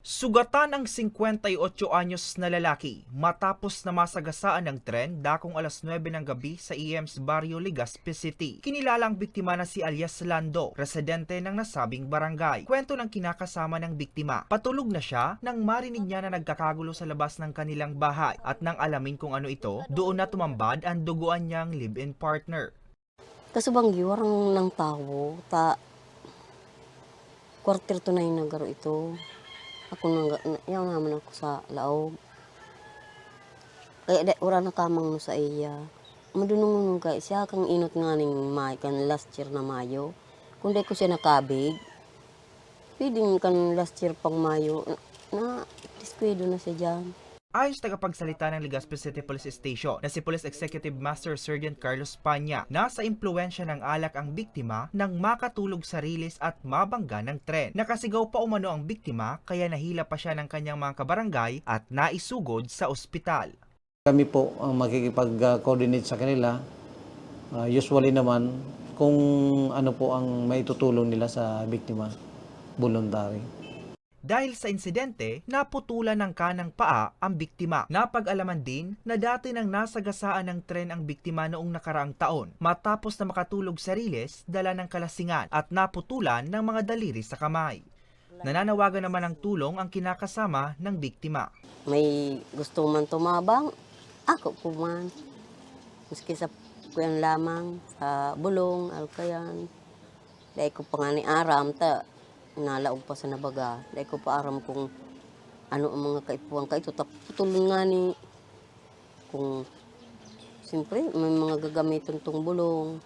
Sugatan ang 58 anyos na lalaki matapos na masagasaan ng tren dakong alas 9 ng gabi sa EMS Barrio Legazpi City. Kinilala ang biktima na si Alias Lando, residente ng nasabing barangay. Kwento ng kinakasama ng biktima, patulog na siya nang marinig niya na nagkakagulo sa labas ng kanilang bahay at nang alamin kung ano ito, doon na tumambad ang duguan niyang live-in partner. Kasubanggi, warang ng tao, quarter to 9 nagaro ito. Ako yaw naman ako sa laog. Kaya wala na kamang no sa iya. Madunong kay siya kang inot nga ning May kan last year na Mayo. Kung di ko siya nakabig, pwedeng kan last year pang Mayo, na diskwedo na siya dyan. Ayos tagapagsalita ng Legazpi City Police Station na si Police Executive Master Sergeant Carlos Panya, nasa impluensya ng alak ang biktima nang makatulog sa rilis at mabangga ng tren. Nakasigaw pa umano ang biktima kaya nahila pa siya ng kanyang mga kabarangay at naisugod sa ospital. Kami po ang makikipag-coordinate sa kanila. Usually naman, kung ano po ang maitutulong nila sa biktima, voluntary. Dahil sa insidente, naputulan ng kanang paa ang biktima. Napag-alaman din na dati nang nasagasaan ng tren ang biktima noong nakaraang taon matapos na makatulog sa riles dala ng kalasingan at naputulan ng mga daliri sa kamay. Nananawagan naman ng tulong ang kinakasama ng biktima. May gusto man tumabang, ako po man. Maski sa kuyan lamang, sa bulong, alkayan. Dahil ko pa nga ni Aram, nalaog pa sa nabaga. Dahil ko pa aram kung ano ang mga kaipuan ka ito. Putulong nga ni kung siyempre may mga gagamitin tong bulong.